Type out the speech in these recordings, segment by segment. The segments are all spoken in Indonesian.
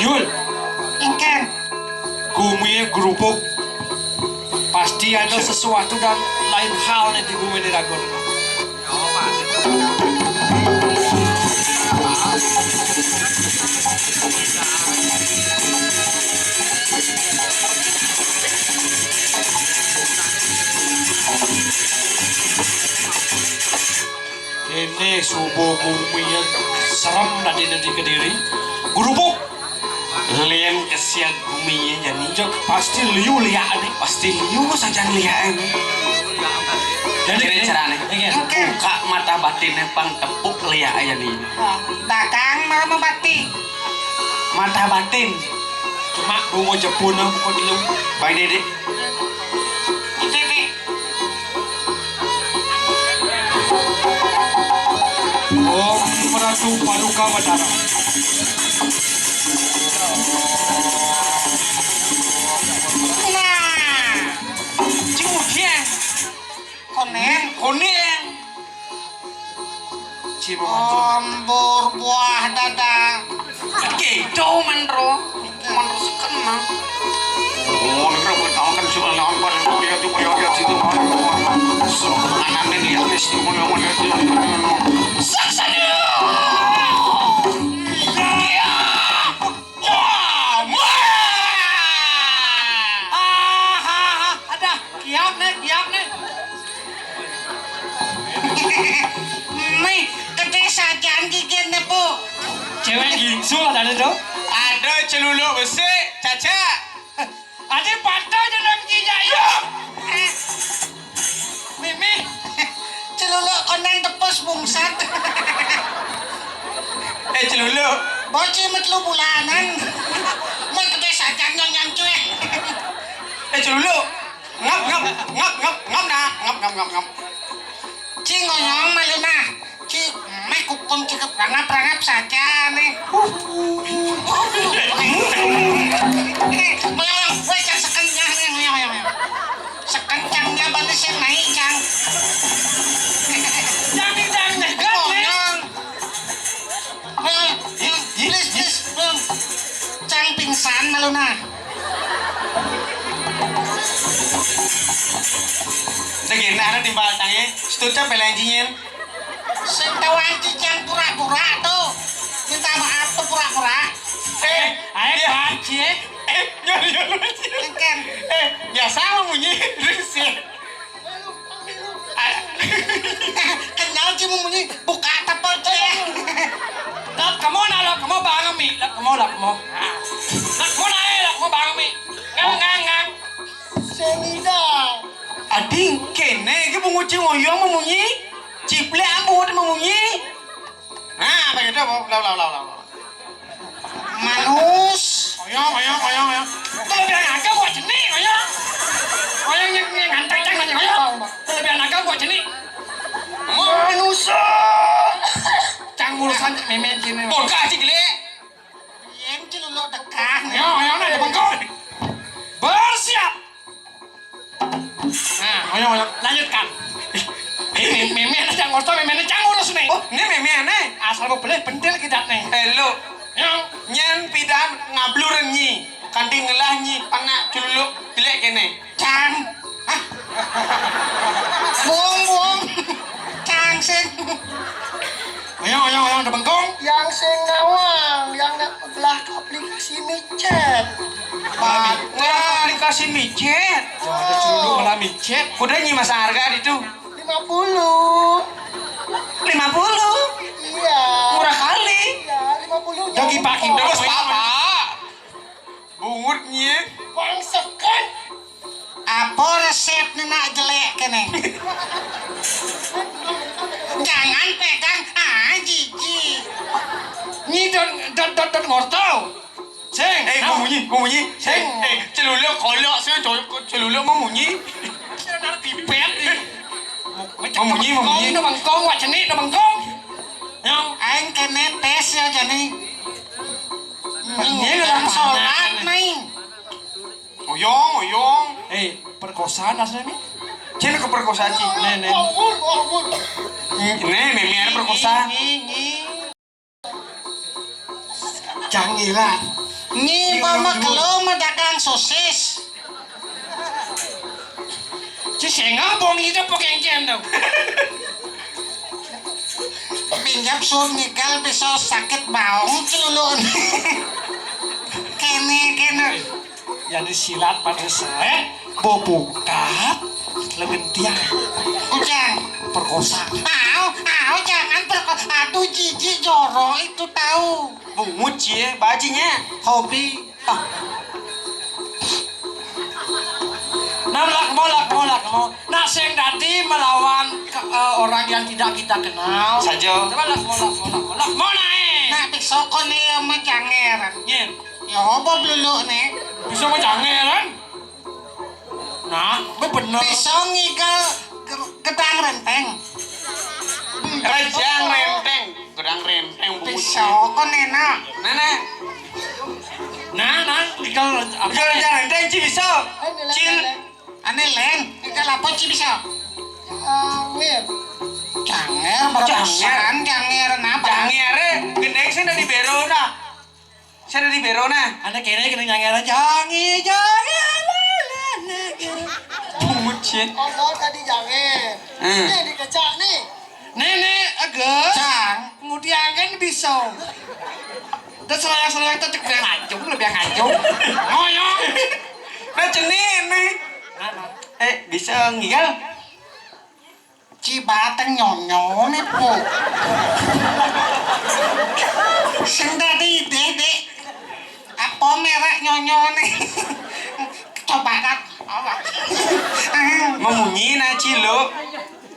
Yul, Ingkang, gumi gerupuk pasti ada sesuatu dan lain hal nih di gumi di Ragon. Ini subuh bumi yang serem tadi di Kediri. Gerupuk Lian kesian bumi jadi jok pasti liu lihat nih. pasti liu saja lihat ini. Jadi Kira caranya Ingkang, buka mata batinnya pang tepuk lihat aja nih. Dakang mau membati. Mata batin. cuma bungo Jepun bukan liu. Baik dede. Ini Om Ratu Paduka Batara. nah, Cimukian. konen, Kuning. Cimu. ombor buah dada. Gitu manro. Manro sekena. Oh, negara buat tahu kan cuma lawan pada dia tuh kayak situ. Semua anak ini ya mesti mau Saksanya. Ya. Wah, Ada kiam nih. Nih, gede sajian gigit nih, Bu. Cewek gingsu ada tuh. ada celuluk besi, Caca. Ada patah je nak gija ya. Mimi, celuluk konen tepus bungsat. Celuluk. Bocil metlu bulanan. Mau gede sajian nyonyam cuy. Celuluk. Ngap nah. Ci ngoyong maluna. Ci, mai kupun cukup rangap saja nih. Ngoyong, wes yang sekenyang nih ngoyong. Sekencangnya balik saya naik cang. Jangan nekat nih. Ngoyong. Please. Cang pingsan malu nah. Lagi nak timbal tangi, setuju belanjinya. Sing tahu anjing yang pura-pura tuh. Minta maaf tuh pura-pura. Ayo baci. Nyol. Kan. Biasa bunyi risih. Kenal sih bunyi buka tapal tuh. Lak kamu bangun mi. Lak kamu. Lak kamu naik, lak kamu bangun mi. Ngang. Senida. Ading kene ke bunguci ngoyong memunyi. Ciple ambu de memunyi. Nah, begitu lau. Manus. Oyong. Terlebih naga buat jenis, oyong. Oyong yang ngantang jangan oyong. Terlebih naga buat jenis. Manusia. Cang mulusan memen sini. Bongkar cikle. Yang celuluk dekat. Oyong ada bengkok. Bersiap. Nah, oyong lanjutkan. Ini memen aja ngorto memen cang urus nih. Oh, ini meme ane. Asal mau beli pentil kita nih. Hello. Yang Nyan pidan ngabluren nyi. Kanting ngelah nyi panak culuk pilek kene. Cang. Hah? Buang. Cang sing. oyong ada bengkong. Yang sing ngawang, yang belah aplikasi micet. Wah, aplikasi micet. Ada celuluk malah micet. Kuda nyi mas harga itu. 50. 50. Iya. Murah kali. Iya, 50. Jogi pagi Terus papa. Bungutnya. Bangsakan. Apa resepnya nak jelek kene? Jangan pegang jijik. Nyi don ngorto. Sing. Bunyi. Sing. Celuluk kolok saya celuluk mau bunyi. Pipet. Memunyi. Nó bằng con quả chân nó bằng con. Không? Anh kene tes ya jani. Ini Yang sholat nih. Oyong. Perkosaan aslinya nih. Cina keperkosaan cik. Nih. Ini meme perkosa. Jangilan. Ini mama kalau dagang sosis. Chứ sẽ ngã bông như thế pakai jam đâu. Pinjam sur ngigal bisa sakit baong celulun. Kene. Jadi silat pada saya bobokat lebih tiang Ujang. perkosa. Jangan perkosa. Aduh jijik jorok itu tahu. Bungut cie, bajinya. Hobi. Nah, mau. Nah, sing dati melawan orang yang tidak kita kenal. Saja. Coba mau naik. Nah besok kone sama jangeran. Nyen, Ya apa beluluk nih? bisa mau jangeran? Nah, bener. Bisa ngigal gedang renteng. Rajang renteng. Gedang renteng bungut. Bisa kone nak. Nah, tinggal apa? Gedang renteng cik bisa. Cil. Aneh len, ngigal apa sih bisa? Janger. Janger, apa? Jangere, gendeng saya di Berona. Saya di Berona. Anda kira jangeran jangi. Bungut cie. Oh, tadi janger. Ini dikecak nih. Nenek agak. Cang. Kemudian kan bisa. Dan selang itu cek lebih ngacung. Ngoyong. Nah cenih nih. Bisa ngigal. Cibateng nyonyo nih po. Sing tadi dedek. Apa merek nyonyo nih? Coba kan. Memunyi na cilo.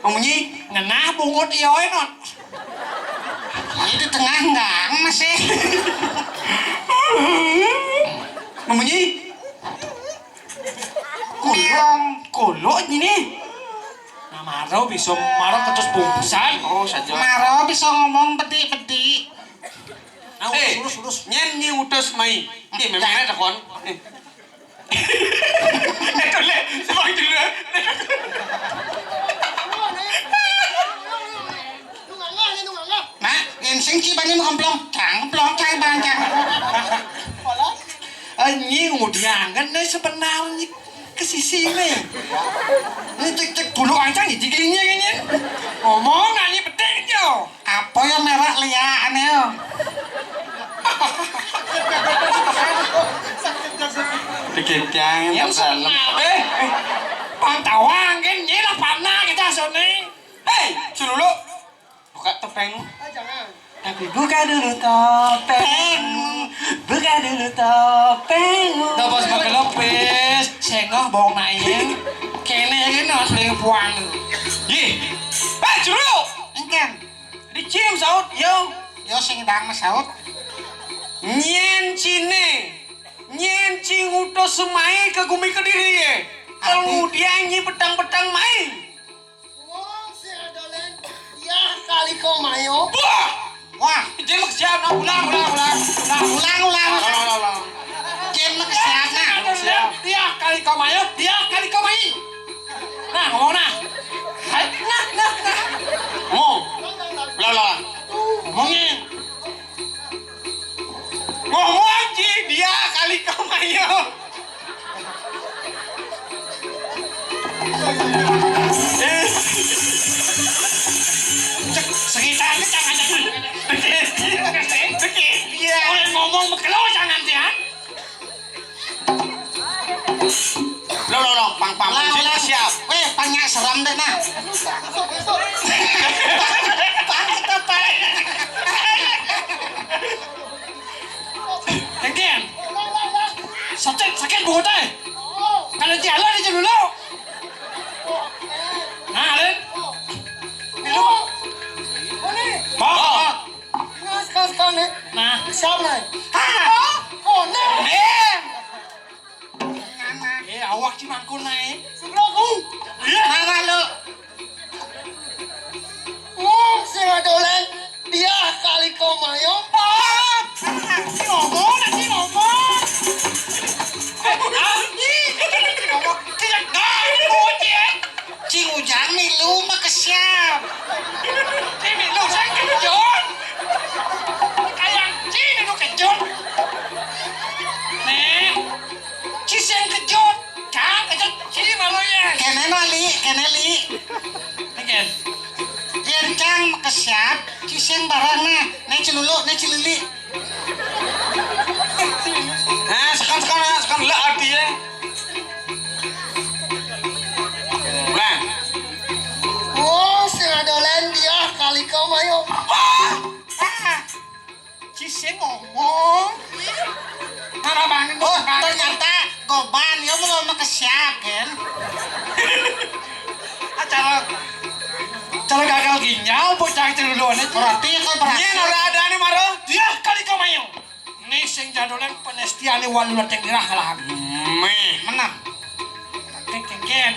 Memunyi. Ngenah bungut ioi non. Ini di tengah enggak masih. Memunyi. Kolok ini. Nah, Maro bisa ketus bungkusan. Oh saja. Maro bisa ngomong peti-peti. Nah, urus. Nyanyi utus mai. Memang ada kon. Tole, sebab dulu. Nah, yang sing cibani mau kemplong cang bang cang. Nyi mau diangan nih sebenarnya ke sisi nih. Ini cek bulu ancang di tigingnya kayaknya. Ngomong nanya penting yo. Apa yang merah liaan yo? Dikit yang dalam. Pantauan kan nyela panah kita sini. Hei, Sululu. Buka topeng. Tapi buka dulu topengmu, buka dulu topengmu. Dah bos pakai lopes, sengah bawang naik, kene gini asli puang. Ye, Sululu. Engken. Dicium saud, yo. Yo sing dang masaut. Nyen cing udah semai ke Gumi Kediri ye. Kemudian nyi petang-petang main. Wong si adolen ya kali kau mayo. Wah, Dia mak siap, nak ulang. Ulang. jen mah kesiapna. Dia kali kau main, dia kali kau main. Nah, ngomong nah. Hai, nah. Ngomong. Ulang. Ngomongnya. Ngomong Ji, dia kali kau mayo. Sekitar aja jangan. Iya. Orang ngomong bekelo jangan dia. Lo, pang Ulang. siap. Weh, panyak seram deh nah. Tengkian. Sakit buat deh. Kalau jalan aja dulu. Nah, Len. Bawa. Kas nih. Nah, Siapa nih? Oh nih. awak cuma aku naik. Sebelahku. Mana lu? Wong si adolen dia kali kau mayo. Ngomong. Cing ujang milu mah kesiap. Ini lu saya kejut. Kayak cini lu kejut. Nih, cis yang kejut. Kang kejut cini malu ya. Kene li. Again. Yen cang mah kesiap. Ciseng barangna. Nih cilili. Nah, sekarang lah artinya. Ulang. Wong si adolen dia kali kau mayo. Cis yang ngomong. Mana banget Oh, ternyata goban ya belum mah kesiap kan. Cara gagal ginjal bocah itu dulu nih. Berarti kau berarti. Nya ada nih maro. Dia kali kau mayo. Nih sing jadolan penestiane walu lateng dirah lah. Menang. Kengken.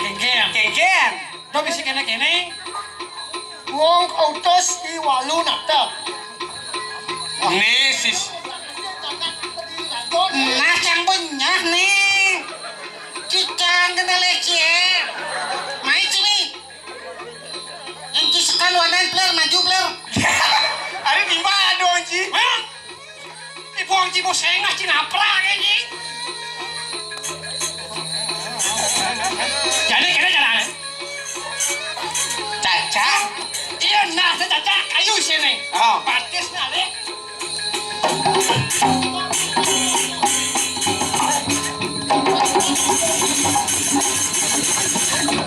Do bisa kene. Wong autos di walu nakta. Nih sis. Nah cang banyak nih. Cicang kena leceh. Mai cini. Yang cisekan wadan player maju player. Ada di mana dong Ji? Hah? Ibu ang cibo sengah cinapra kayaknya. Jadi kena jalan. Caca. Iya nah, caca kayu sini. Oh. Patis nale.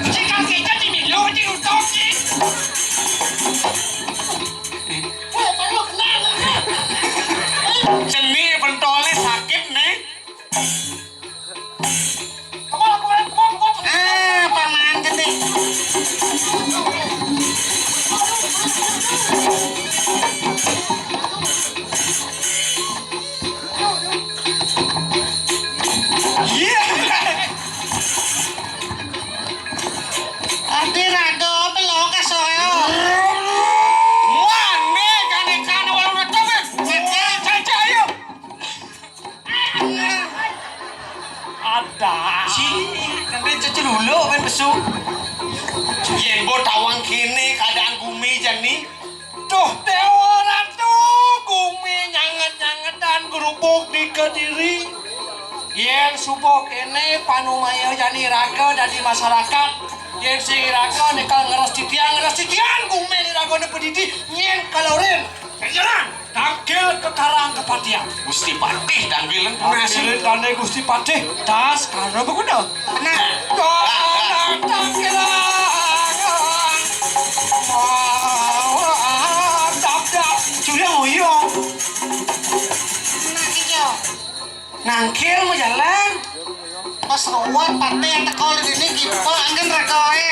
Jika kita dimilo di utang sih. Seni pentolnya sakit nih. Paman gede. Iya. Adi rado belok kasoyo. Wah, nih kan walau datang kan. Caca ayo. Ada. Nanti cuci dulu main besuk. Yen bo tawang kini keadaan Gumi jani. Tuh teora tuh Gumi nyanget-nyangetan gerubuk di Kediri. yen supo kene panumaya jani raga dari masyarakat yen sing raga nekal ngeres titian gumen raga ne pedidi nyen kaloren jalan tangkil ke karang kepatian Gusti Patih tanggilan Hasilin tandai Gusti Patih tas karena berguna Nah, nah hijau. nangkil mau jalan Pas ruwet patih yang tekol di sini gitu angin rekoe.